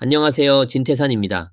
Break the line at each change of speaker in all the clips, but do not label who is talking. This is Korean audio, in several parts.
안녕하세요. 진태산입니다.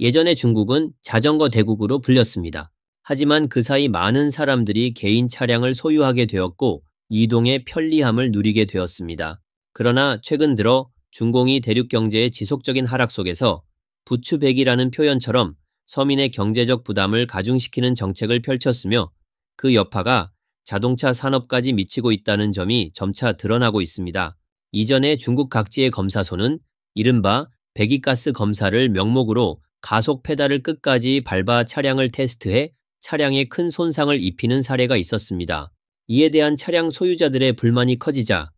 예전에 중국은 자전거 대국으로 불렸습니다. 하지만 그 사이 많은 사람들이 개인 차량을 소유하게 되었고 이동의 편리함을 누리게 되었습니다. 그러나 최근 들어 중공이 대륙 경제의 지속적인 하락 속에서 부추백이라는 표현처럼 서민의 경제적 부담을 가중시키는 정책을 펼쳤으며 그 여파가 자동차 산업까지 미치고 있다는 점이 점차 드러나고 있습니다. 이전에 중국 각지의 검사소는 이른바 배기가스 검사를 명목으로 가속 페달을 끝까지 밟아 차량을 테스트해 차량에 큰 손상을 입히는 사례가 있었습니다. 이에 대한 차량 소유자들의 불만이 커지자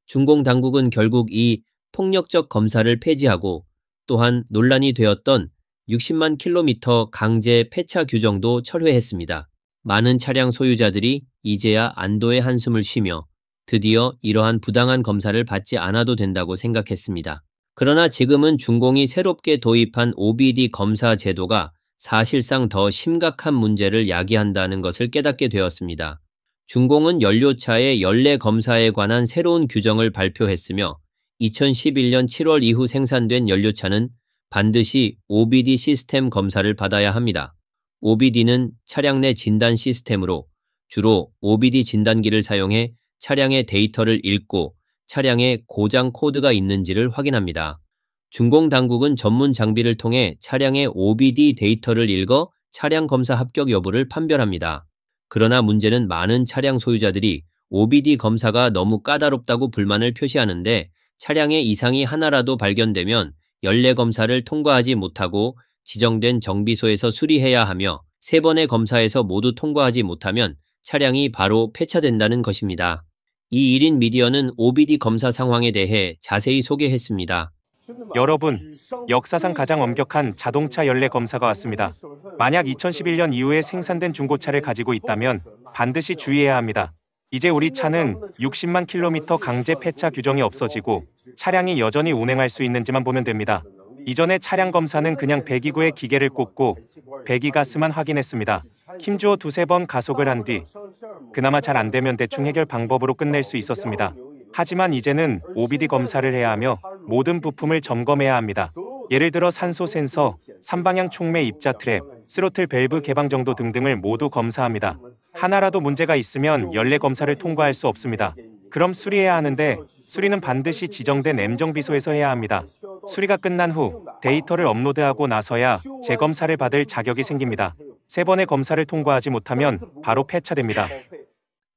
중공 당국은 결국 이 폭력적 검사를 폐지하고 또한 논란이 되었던 60만 킬로미터 강제 폐차 규정도 철회했습니다. 많은 차량 소유자들이 이제야 안도의 한숨을 쉬며 드디어 이러한 부당한 검사를 받지 않아도 된다고 생각했습니다. 그러나 지금은 중공이 새롭게 도입한 OBD 검사 제도가 사실상 더 심각한 문제를 야기한다는 것을 깨닫게 되었습니다. 중공은 연료차의 연례 검사에 관한 새로운 규정을 발표했으며 2011년 7월 이후 생산된 연료차는 반드시 OBD 시스템 검사를 받아야 합니다. OBD는 차량 내 진단 시스템으로 주로 OBD 진단기를 사용해 차량의 데이터를 읽고 차량에 고장 코드가 있는지를 확인합니다. 중공 당국은 전문 장비를 통해 차량의 OBD 데이터를 읽어 차량 검사 합격 여부를 판별합니다. 그러나 문제는 많은 차량 소유자들이 OBD 검사가 너무 까다롭다고 불만을 표시하는데 차량에 이상이 하나라도 발견되면 연례 검사를 통과하지 못하고 지정된 정비소에서 수리해야 하며 3번의 검사에서 모두 통과하지 못하면 차량이 바로 폐차된다는 것입니다. 이 1인 미디어는 OBD 검사 상황에 대해 자세히 소개했습니다.
여러분, 역사상 가장 엄격한 자동차 연례 검사가 왔습니다. 만약 2011년 이후에 생산된 중고차를 가지고 있다면 반드시 주의해야 합니다. 이제 우리 차는 60만 킬로미터 강제 폐차 규정이 없어지고 차량이 여전히 운행할 수 있는지만 보면 됩니다. 이전에 차량 검사는 그냥 배기구에 기계를 꽂고 배기가스만 확인했습니다. 힘주어 2~3번 가속을 한 뒤 그나마 잘 안되면 대충 해결 방법으로 끝낼 수 있었습니다. 하지만 이제는 OBD 검사를 해야 하며 모든 부품을 점검해야 합니다. 예를 들어 산소 센서, 3방향 촉매 입자 트랩, 스로틀 밸브 개방 정도 등등을 모두 검사합니다. 하나라도 문제가 있으면 연례 검사를 통과할 수 없습니다. 그럼 수리해야 하는데 수리는 반드시 지정된 M정비소에서 해야 합니다. 수리가 끝난 후 데이터를 업로드하고 나서야 재검사를 받을 자격이 생깁니다. 3번의 검사를 통과하지 못하면 바로 폐차됩니다.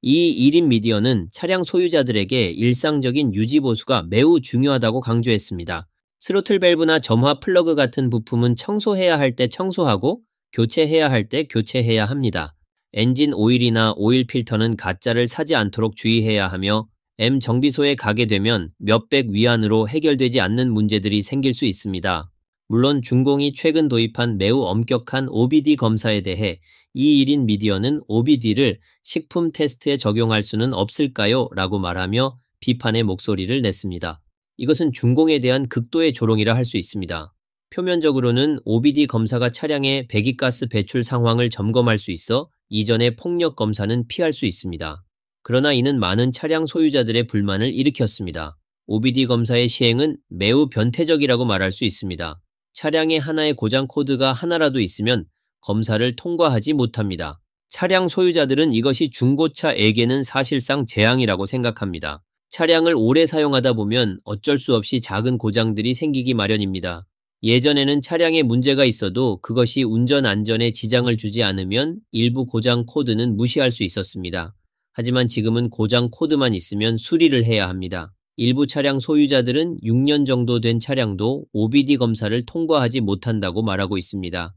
이 1인 미디어는 차량 소유자들에게 일상적인 유지 보수가 매우 중요하다고 강조했습니다. 스로틀 밸브나 점화 플러그 같은 부품은 청소해야 할 때 청소하고 교체해야 할 때 교체해야 합니다. 엔진 오일이나 오일 필터는 가짜를 사지 않도록 주의해야 하며 M 정비소에 가게 되면 몇백 위안으로 해결되지 않는 문제들이 생길 수 있습니다. 물론 중공이 최근 도입한 매우 엄격한 OBD 검사에 대해 이 1인 미디어는 OBD를 식품 테스트에 적용할 수는 없을까요? 라고 말하며 비판의 목소리를 냈습니다. 이것은 중공에 대한 극도의 조롱이라 할 수 있습니다. 표면적으로는 OBD 검사가 차량의 배기가스 배출 상황을 점검할 수 있어 이전의 폭력 검사는 피할 수 있습니다. 그러나 이는 많은 차량 소유자들의 불만을 일으켰습니다. OBD 검사의 시행은 매우 변태적이라고 말할 수 있습니다. 차량에 하나의 고장 코드가 하나라도 있으면 검사를 통과하지 못합니다. 차량 소유자들은 이것이 중고차에게는 사실상 재앙이라고 생각합니다. 차량을 오래 사용하다 보면 어쩔 수 없이 작은 고장들이 생기기 마련입니다. 예전에는 차량에 문제가 있어도 그것이 운전 안전에 지장을 주지 않으면 일부 고장 코드는 무시할 수 있었습니다. 하지만 지금은 고장 코드만 있으면 수리를 해야 합니다. 일부 차량 소유자들은 6년 정도 된 차량도 OBD 검사를 통과하지 못한다고 말하고 있습니다.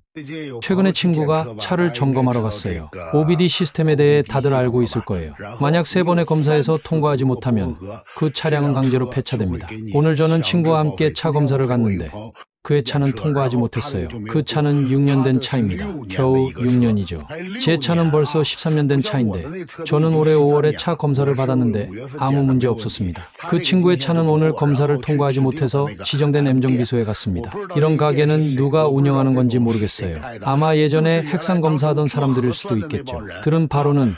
최근에 친구가 차를 점검하러 갔어요. OBD 시스템에 대해 다들 알고 있을 거예요. 만약 3번의 검사에서 통과하지 못하면 그 차량은 강제로 폐차됩니다. 오늘 저는 친구와 함께 차 검사를 갔는데 그의 차는 통과하지 못했어요. 그 차는 6년 된 차입니다. 겨우 6년이죠. 제 차는 벌써 13년 된 차인데 저는 올해 5월에 차 검사를 받았는데 아무 문제 없었습니다. 그 친구의 차는 오늘 검사를 통과하지 못해서 지정된 M정비소에 갔습니다. 이런 가게는 누가 운영하는 건지 모르겠어요. 아마 예전에 핵상 검사하던 사람들일 수도 있겠죠. 들은 바로는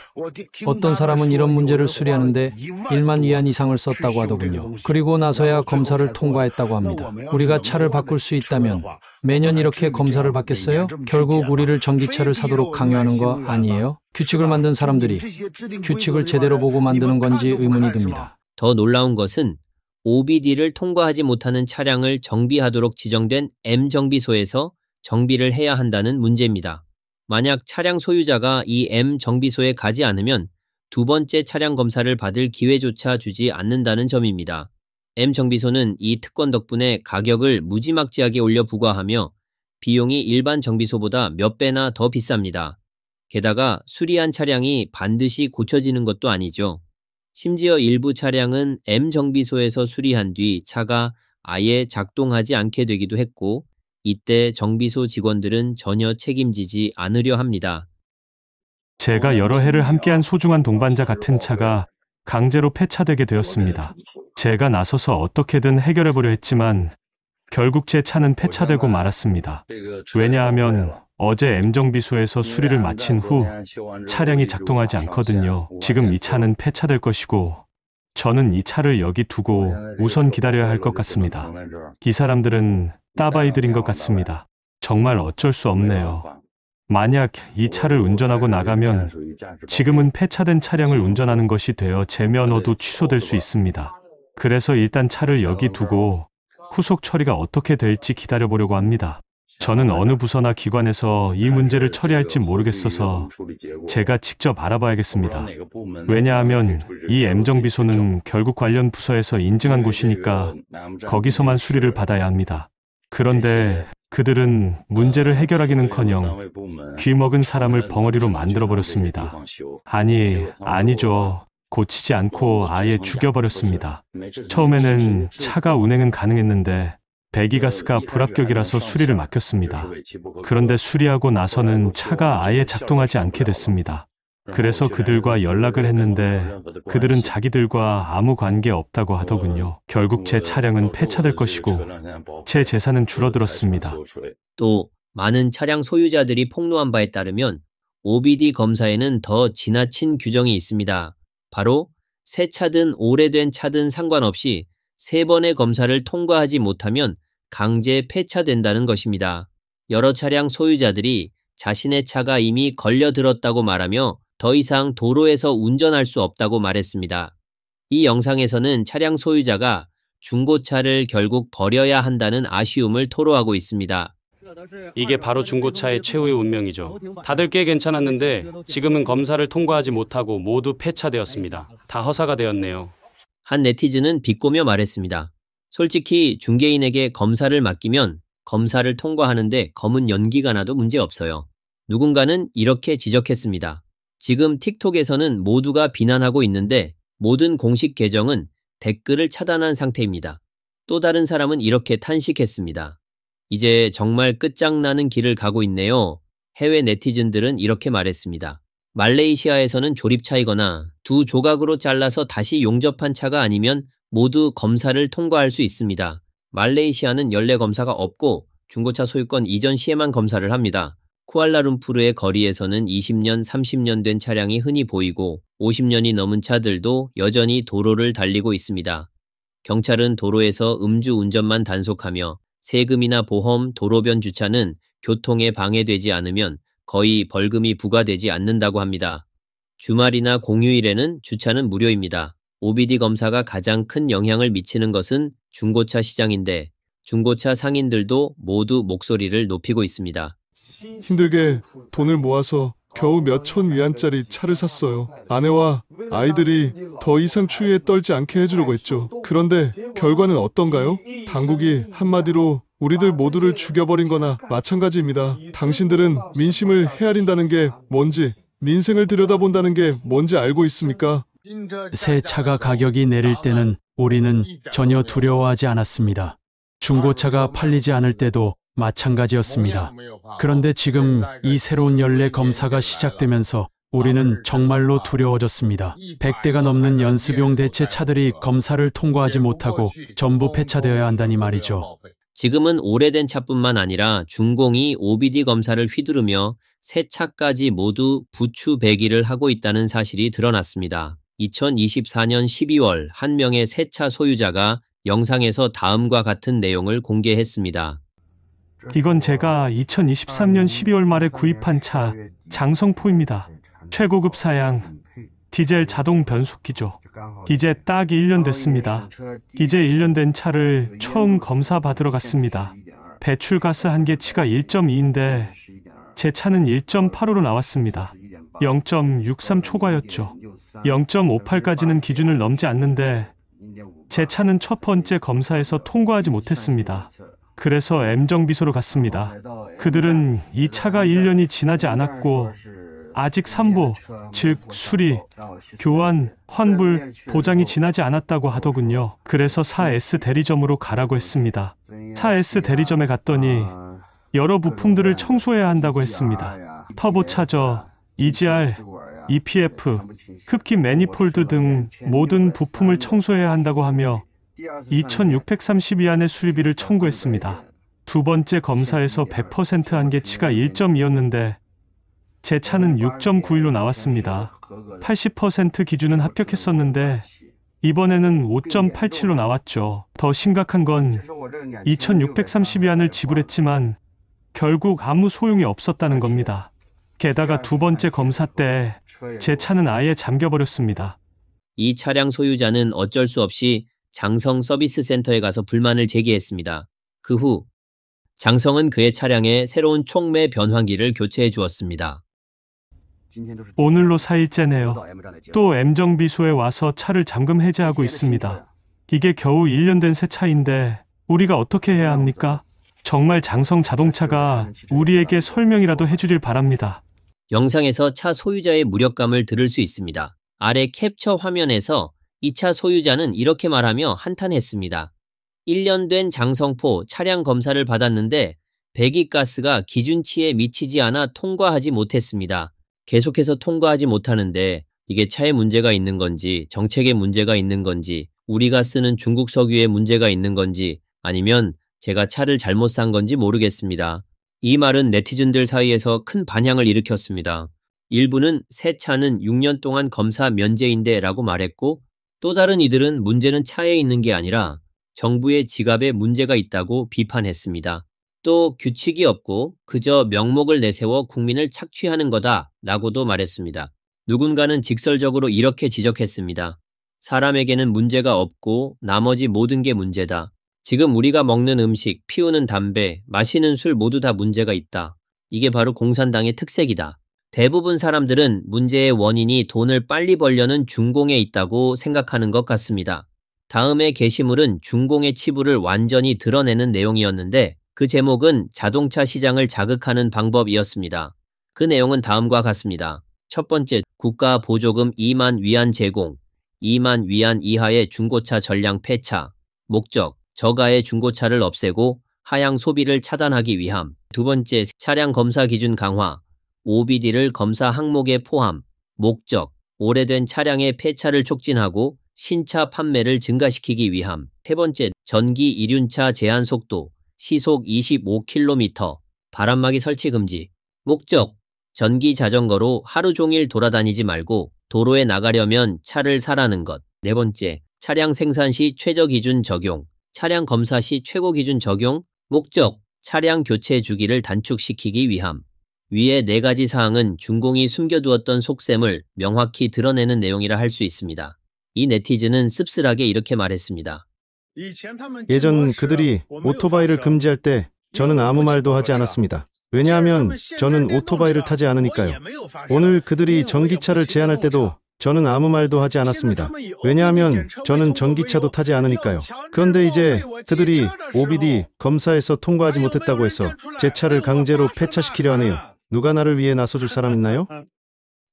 어떤 사람은 이런 문제를 수리하는데 1만 위안 이상을 썼다고 하더군요. 그리고 나서야 검사를 통과했다고 합니다. 우리가 차를 바꿀 수 있다면 매년 이렇게 검사를 받겠어요? 결국 우리를 전기차를 사도록 강요하는 거 아니에요? 규칙을 만든 사람들이 규칙을 제대로 보고 만드는 건지 의문이 듭니다.
더 놀라운 것은 OBD를 통과하지 못하는 차량을 정비하도록 지정된 M정비소에서 정비를 해야 한다는 문제입니다. 만약 차량 소유자가 이 M정비소에 가지 않으면 두 번째 차량 검사를 받을 기회조차 주지 않는다는 점입니다. M정비소는 이 특권 덕분에 가격을 무지막지하게 올려 부과하며 비용이 일반 정비소보다 몇 배나 더 비쌉니다. 게다가 수리한 차량이 반드시 고쳐지는 것도 아니죠. 심지어 일부 차량은 M정비소에서 수리한 뒤 차가 아예 작동하지 않게 되기도 했고 이때 정비소 직원들은 전혀 책임지지 않으려 합니다.
제가 여러 해를 함께한 소중한 동반자 같은 차가 강제로 폐차되게 되었습니다. 제가 나서서 어떻게든 해결해보려 했지만 결국 제 차는 폐차되고 말았습니다. 왜냐하면 어제 M정비소에서 수리를 마친 후 차량이 작동하지 않거든요. 지금 이 차는 폐차될 것이고 저는 이 차를 여기 두고 우선 기다려야 할 것 같습니다. 이 사람들은 따바이들인 것 같습니다. 정말 어쩔 수 없네요. 만약 이 차를 운전하고 나가면 지금은 폐차된 차량을 운전하는 것이 되어 제 면허도 취소될 수 있습니다. 그래서 일단 차를 여기 두고 후속 처리가 어떻게 될지 기다려보려고 합니다. 저는 어느 부서나 기관에서 이 문제를 처리할지 모르겠어서 제가 직접 알아봐야겠습니다. 왜냐하면 이 M정비소는 결국 관련 부서에서 인증한 곳이니까 거기서만 수리를 받아야 합니다. 그런데 그들은 문제를 해결하기는커녕 귀먹은 사람을 벙어리로 만들어버렸습니다. 아니죠. 고치지 않고 아예 죽여버렸습니다. 처음에는 차가 운행은 가능했는데 배기가스가 불합격이라서 수리를 맡겼습니다. 그런데 수리하고 나서는 차가 아예 작동하지 않게 됐습니다. 그래서 그들과 연락을 했는데 그들은 자기들과 아무 관계 없다고 하더군요. 결국 제 차량은 폐차될 것이고 제 재산은 줄어들었습니다.
또 많은 차량 소유자들이 폭로한 바에 따르면 OBD 검사에는 더 지나친 규정이 있습니다. 바로 새 차든 오래된 차든 상관없이 3번의 검사를 통과하지 못하면 강제 폐차된다는 것입니다. 여러 차량 소유자들이 자신의 차가 이미 걸려들었다고 말하며 더 이상 도로에서 운전할 수 없다고 말했습니다. 이 영상에서는 차량 소유자가 중고차를 결국 버려야 한다는 아쉬움을 토로하고 있습니다.
이게 바로 중고차의 최후의 운명이죠. 다들 꽤 괜찮았는데 지금은 검사를 통과하지 못하고 모두 폐차되었습니다. 다 허사가 되었네요.
한 네티즌은 비꼬며 말했습니다. 솔직히 중개인에게 검사를 맡기면 검사를 통과하는데 검은 연기가 나도 문제없어요. 누군가는 이렇게 지적했습니다. 지금 틱톡에서는 모두가 비난하고 있는데 모든 공식 계정은 댓글을 차단한 상태입니다. 또 다른 사람은 이렇게 탄식했습니다. 이제 정말 끝장나는 길을 가고 있네요. 해외 네티즌들은 이렇게 말했습니다. 말레이시아에서는 조립차이거나 두 조각으로 잘라서 다시 용접한 차가 아니면 모두 검사를 통과할 수 있습니다. 말레이시아는 연례 검사가 없고 중고차 소유권 이전 시에만 검사를 합니다. 쿠알라룸푸르의 거리에서는 20년, 30년 된 차량이 흔히 보이고 50년이 넘은 차들도 여전히 도로를 달리고 있습니다. 경찰은 도로에서 음주 운전만 단속하며 세금이나 보험, 도로변 주차는 교통에 방해되지 않으면 거의 벌금이 부과되지 않는다고 합니다. 주말이나 공휴일에는 주차는 무료입니다. OBD 검사가 가장 큰 영향을 미치는 것은 중고차 시장인데 중고차 상인들도 모두 목소리를 높이고 있습니다.
힘들게 돈을 모아서 겨우 몇천 위안짜리 차를 샀어요. 아내와 아이들이 더 이상 추위에 떨지 않게 해주려고 했죠. 그런데 결과는 어떤가요? 당국이 한마디로 우리들 모두를 죽여버린 거나 마찬가지입니다. 당신들은 민심을 헤아린다는 게 뭔지, 민생을 들여다본다는 게 뭔지 알고 있습니까?
새 차가 가격이 내릴 때는 우리는 전혀 두려워하지 않았습니다.
중고차가 팔리지 않을 때도 마찬가지였습니다. 그런데 지금 이 새로운 연례 검사가 시작되면서 우리는 정말로 두려워졌습니다. 100대가 넘는 연습용 대체 차들이 검사를 통과하지 못하고 전부 폐차되어야 한다니 말이죠.
지금은 오래된 차뿐만 아니라 중공이 OBD 검사를 휘두르며 새 차까지 모두 부추 배기를 하고 있다는 사실이 드러났습니다. 2024년 12월 한 명의 새 차 소유자가 영상에서 다음과 같은 내용을 공개했습니다.
이건 제가 2023년 12월 말에 구입한 차 장성포입니다. 최고급 사양 디젤 자동 변속기죠. 이제 딱 1년 됐습니다. 이제 1년 된 차를 처음 검사 받으러 갔습니다. 배출가스 한계치가 1.2인데 제 차는 1.85로 나왔습니다. 0.63 초과였죠. 0.58까지는 기준을 넘지 않는데 제 차는 첫 번째 검사에서 통과하지 못했습니다. 그래서 M정비소로 갔습니다. 그들은 이 차가 1년이 지나지 않았고 아직 산보, 즉 수리, 교환, 환불, 보장이 지나지 않았다고 하더군요. 그래서 4S 대리점으로 가라고 했습니다. 4S 대리점에 갔더니 여러 부품들을 청소해야 한다고 했습니다. 터보차저, EGR, EPF, 흡기 매니폴드 등 모든 부품을 청소해야 한다고 하며 2,630위안의 수리비를 청구했습니다. 두 번째 검사에서 100% 한계치가 1.2였는데 제 차는 6.91로 나왔습니다. 80% 기준은 합격했었는데 이번에는 5.87로 나왔죠. 더 심각한 건 2,630위안을 지불했지만 결국 아무 소용이 없었다는 겁니다. 게다가 두 번째 검사 때 제 차는 아예 잠겨버렸습니다.
이 차량 소유자는 어쩔 수 없이 장성 서비스 센터에 가서 불만을 제기했습니다. 그 후 장성은 그의 차량에 새로운 촉매 변환기를 교체해 주었습니다.
오늘로 4일째네요. 또 M정비소에 와서 차를 잠금 해제하고 있습니다. 이게 겨우 1년 된 새 차인데 우리가 어떻게 해야 합니까? 정말 장성 자동차가 우리에게 설명이라도 해주길 바랍니다.
영상에서 차 소유자의 무력감을 들을 수 있습니다. 아래 캡처 화면에서 이 차 소유자는 이렇게 말하며 한탄했습니다. 1년 된 장성포 차량 검사를 받았는데 배기가스가 기준치에 미치지 않아 통과하지 못했습니다. 계속해서 통과하지 못하는데 이게 차에 문제가 있는 건지 정책에 문제가 있는 건지 우리가 쓰는 중국 석유에 문제가 있는 건지 아니면 제가 차를 잘못 산 건지 모르겠습니다. 이 말은 네티즌들 사이에서 큰 반향을 일으켰습니다. 일부는 새 차는 6년 동안 검사 면제인데 라고 말했고 또 다른 이들은 문제는 차에 있는 게 아니라 정부의 지갑에 문제가 있다고 비판했습니다. 또 규칙이 없고 그저 명목을 내세워 국민을 착취하는 거다 라고도 말했습니다. 누군가는 직설적으로 이렇게 지적했습니다. 사람에게는 문제가 없고 나머지 모든 게 문제다. 지금 우리가 먹는 음식, 피우는 담배, 마시는 술 모두 다 문제가 있다. 이게 바로 공산당의 특색이다. 대부분 사람들은 문제의 원인이 돈을 빨리 벌려는 중공에 있다고 생각하는 것 같습니다. 다음의 게시물은 중공의 치부를 완전히 드러내는 내용이었는데 그 제목은 자동차 시장을 자극하는 방법이었습니다. 그 내용은 다음과 같습니다. 첫 번째, 국가 보조금 2만 위안 제공, 2만 위안 이하의 중고차 전량 폐차. 목적, 저가의 중고차를 없애고 하향 소비를 차단하기 위함. 두 번째, 차량 검사 기준 강화, OBD를 검사 항목에 포함. 목적, 오래된 차량의 폐차를 촉진하고 신차 판매를 증가시키기 위함. 세 번째, 전기 이륜차 제한 속도, 시속 25km, 바람막이 설치 금지. 목적, 전기 자전거로 하루 종일 돌아다니지 말고 도로에 나가려면 차를 사라는 것. 네 번째, 차량 생산 시 최저 기준 적용, 차량 검사 시 최고 기준 적용. 목적, 차량 교체 주기를 단축시키기 위함. 위의 네 가지 사항은 중공이 숨겨두었던 속셈을 명확히 드러내는 내용이라 할 수 있습니다. 이 네티즌은 씁쓸하게 이렇게 말했습니다.
예전 그들이 오토바이를 금지할 때 저는 아무 말도 하지 않았습니다. 왜냐하면 저는 오토바이를 타지 않으니까요. 오늘 그들이 전기차를 제한할 때도 저는 아무 말도 하지 않았습니다. 왜냐하면 저는 전기차도 타지 않으니까요. 그런데 이제 그들이 OBD 검사에서 통과하지 못했다고 해서 제 차를 강제로 폐차시키려 하네요. 누가 나를 위해 나서줄 사람 있나요?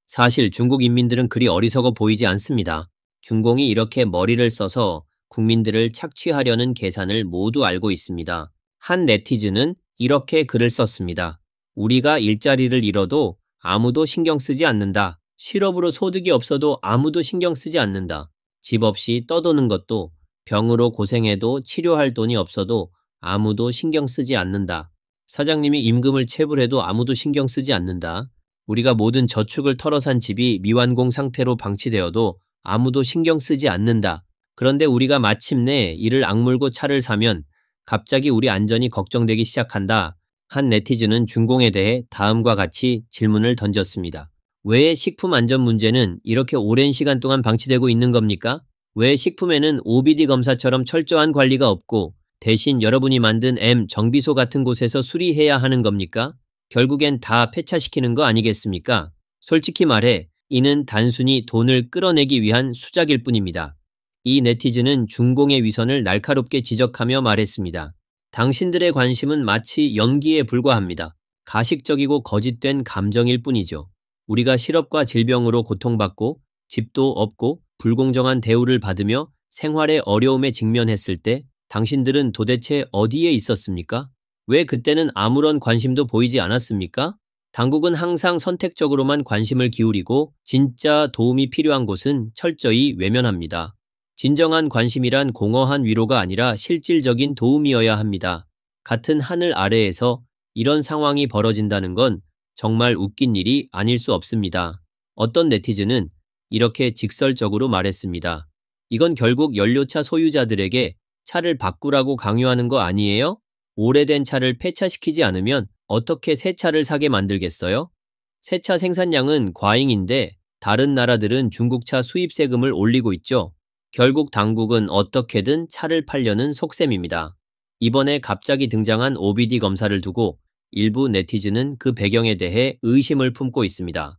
사실 중국 인민들은 그리 어리석어 보이지 않습니다. 중공이 이렇게 머리를 써서 국민들을 착취하려는 계산을 모두 알고 있습니다. 한 네티즌은 이렇게 글을 썼습니다. 우리가 일자리를 잃어도 아무도 신경 쓰지 않는다. 실업으로 소득이 없어도 아무도 신경 쓰지 않는다. 집 없이 떠도는 것도, 병으로 고생해도 치료할 돈이 없어도 아무도 신경 쓰지 않는다. 사장님이 임금을 체불해도 아무도 신경 쓰지 않는다. 우리가 모든 저축을 털어산 집이 미완공 상태로 방치되어도 아무도 신경 쓰지 않는다. 그런데 우리가 마침내 이를 악물고 차를 사면 갑자기 우리 안전이 걱정되기 시작한다. 한 네티즌은 준공에 대해 다음과 같이 질문을 던졌습니다. 왜 식품 안전 문제는 이렇게 오랜 시간 동안 방치되고 있는 겁니까? 왜 식품에는 OBD 검사처럼 철저한 관리가 없고 대신 여러분이 만든 M 정비소 같은 곳에서 수리해야 하는 겁니까? 결국엔 다 폐차시키는 거 아니겠습니까? 솔직히 말해 이는 단순히 돈을 끌어내기 위한 수작일 뿐입니다. 이 네티즌은 준공의 위선을 날카롭게 지적하며 말했습니다. 당신들의 관심은 마치 연기에 불과합니다. 가식적이고 거짓된 감정일 뿐이죠. 우리가 실업과 질병으로 고통받고 집도 없고 불공정한 대우를 받으며 생활의 어려움에 직면했을 때 당신들은 도대체 어디에 있었습니까? 왜 그때는 아무런 관심도 보이지 않았습니까? 당국은 항상 선택적으로만 관심을 기울이고 진짜 도움이 필요한 곳은 철저히 외면합니다. 진정한 관심이란 공허한 위로가 아니라 실질적인 도움이어야 합니다. 같은 하늘 아래에서 이런 상황이 벌어진다는 건 정말 웃긴 일이 아닐 수 없습니다. 어떤 네티즌은 이렇게 직설적으로 말했습니다. 이건 결국 연료차 소유자들에게 차를 바꾸라고 강요하는 거 아니에요? 오래된 차를 폐차시키지 않으면 어떻게 새 차를 사게 만들겠어요? 새 차 생산량은 과잉인데 다른 나라들은 중국차 수입 세금을 올리고 있죠. 결국 당국은 어떻게든 차를 팔려는 속셈입니다. 이번에 갑자기 등장한 OBD 검사를 두고 일부 네티즌은 그 배경에 대해 의심을 품고 있습니다.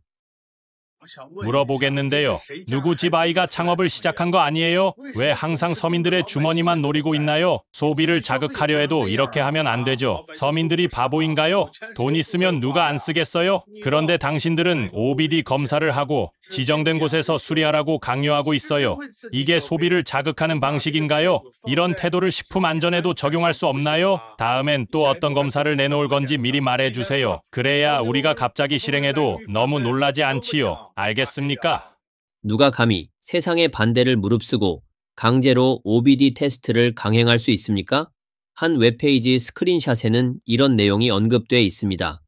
물어보겠는데요. 누구 집 아이가 창업을 시작한 거 아니에요? 왜 항상 서민들의 주머니만 노리고 있나요? 소비를 자극하려 해도 이렇게 하면 안 되죠. 서민들이 바보인가요? 돈 있으면 누가 안 쓰겠어요? 그런데 당신들은 OBD 검사를 하고 지정된 곳에서 수리하라고 강요하고 있어요. 이게 소비를 자극하는 방식인가요? 이런 태도를 식품 안전에도 적용할 수 없나요? 다음엔 또 어떤 검사를 내놓을 건지 미리 말해주세요. 그래야 우리가 갑자기 실행해도 너무 놀라지 않지요. 알겠습니까?
누가 감히 세상의 반대를 무릅쓰고 강제로 OBD 테스트를 강행할 수 있습니까? 한 웹페이지 스크린샷에는 이런 내용이 언급돼 있습니다.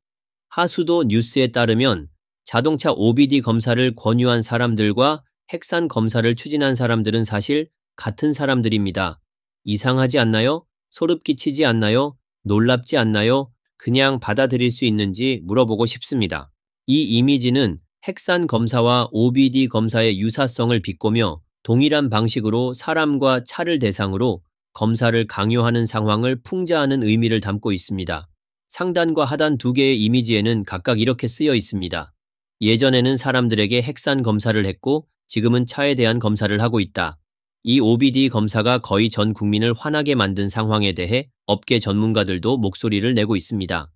하수도 뉴스에 따르면 자동차 OBD 검사를 권유한 사람들과 핵산 검사를 추진한 사람들은 사실 같은 사람들입니다. 이상하지 않나요? 소름 끼치지 않나요? 놀랍지 않나요? 그냥 받아들일 수 있는지 물어보고 싶습니다. 이 이미지는 핵산 검사와 OBD 검사의 유사성을 비꼬며 동일한 방식으로 사람과 차를 대상으로 검사를 강요하는 상황을 풍자하는 의미를 담고 있습니다. 상단과 하단 두 개의 이미지에는 각각 이렇게 쓰여 있습니다. 예전에는 사람들에게 핵산 검사를 했고 지금은 차에 대한 검사를 하고 있다. 이 OBD 검사가 거의 전 국민을 화나게 만든 상황에 대해 업계 전문가들도 목소리를 내고 있습니다.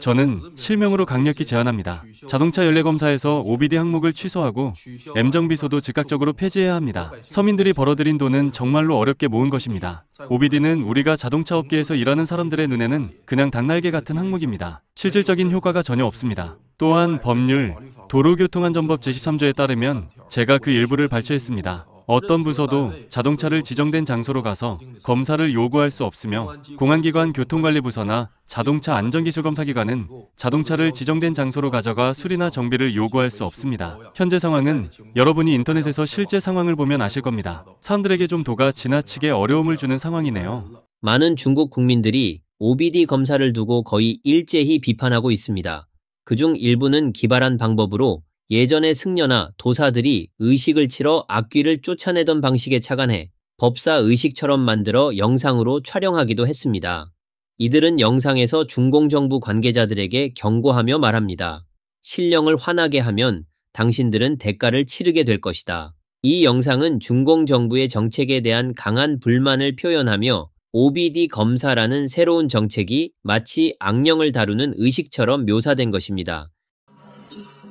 저는 실명으로 강력히 제안합니다. 자동차 연례 검사에서 OBD 항목을 취소하고 M정비소도 즉각적으로 폐지해야 합니다. 서민들이 벌어들인 돈은 정말로 어렵게 모은 것입니다. OBD는 우리가 자동차 업계에서 일하는 사람들의 눈에는 그냥 닭날개 같은 항목입니다. 실질적인 효과가 전혀 없습니다. 또한 법률, 도로교통안전법 제13조에 따르면 제가 그 일부를 발췌했습니다. 어떤 부서도 자동차를 지정된 장소로 가서 검사를 요구할 수 없으며 공안기관 교통관리부서나 자동차 안전기술검사기관은 자동차를 지정된 장소로 가져가 수리나 정비를 요구할 수 없습니다. 현재 상황은 여러분이 인터넷에서 실제 상황을 보면 아실 겁니다. 사람들에게 좀 도가 지나치게 어려움을 주는 상황이네요.
많은 중국 국민들이 OBD 검사를 두고 거의 일제히 비판하고 있습니다. 그중 일부는 기발한 방법으로 예전의 승려나 도사들이 의식을 치러 악귀를 쫓아내던 방식에 착안해 법사 의식처럼 만들어 영상으로 촬영하기도 했습니다. 이들은 영상에서 중공정부 관계자들에게 경고하며 말합니다. 신령을 화나게 하면 당신들은 대가를 치르게 될 것이다. 이 영상은 중공정부의 정책에 대한 강한 불만을 표현하며 OBD 검사라는 새로운 정책이 마치 악령을 다루는 의식처럼 묘사된 것입니다.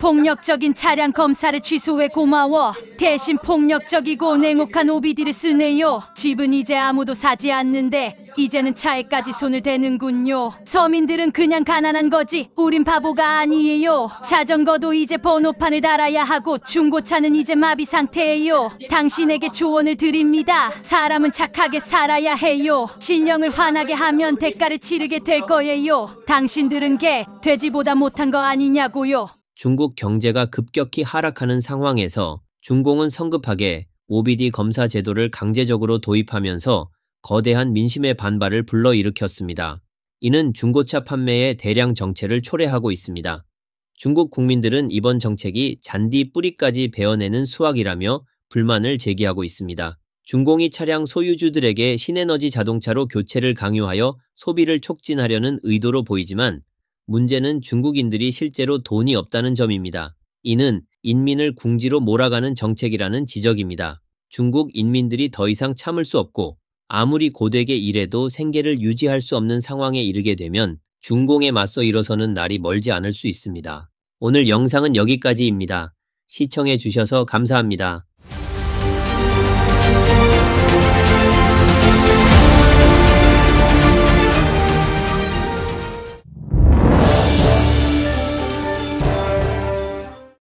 폭력적인 차량 검사를 취소해 고마워. 대신 폭력적이고 냉혹한 OBD를 쓰네요. 집은 이제 아무도 사지 않는데 이제는 차에까지 손을 대는군요. 서민들은 그냥 가난한 거지 우린 바보가 아니에요. 자전거도 이제 번호판을 달아야 하고 중고차는 이제 마비 상태예요. 당신에게 조언을 드립니다. 사람은 착하게 살아야 해요. 신령을 화나게 하면 대가를 치르게 될 거예요. 당신들은 개, 돼지보다 못한 거 아니냐고요.
중국 경제가 급격히 하락하는 상황에서 중공은 성급하게 OBD 검사 제도를 강제적으로 도입하면서 거대한 민심의 반발을 불러일으켰습니다. 이는 중고차 판매의 대량 정체를 초래하고 있습니다. 중국 국민들은 이번 정책이 잔디 뿌리까지 베어내는 수확이라며 불만을 제기하고 있습니다. 중공이 차량 소유주들에게 신에너지 자동차로 교체를 강요하여 소비를 촉진하려는 의도로 보이지만 문제는 중국인들이 실제로 돈이 없다는 점입니다. 이는 인민을 궁지로 몰아가는 정책이라는 지적입니다. 중국 인민들이 더 이상 참을 수 없고 아무리 고되게 일해도 생계를 유지할 수 없는 상황에 이르게 되면 중공에 맞서 일어서는 날이 멀지 않을 수 있습니다. 오늘 영상은 여기까지입니다. 시청해 주셔서 감사합니다.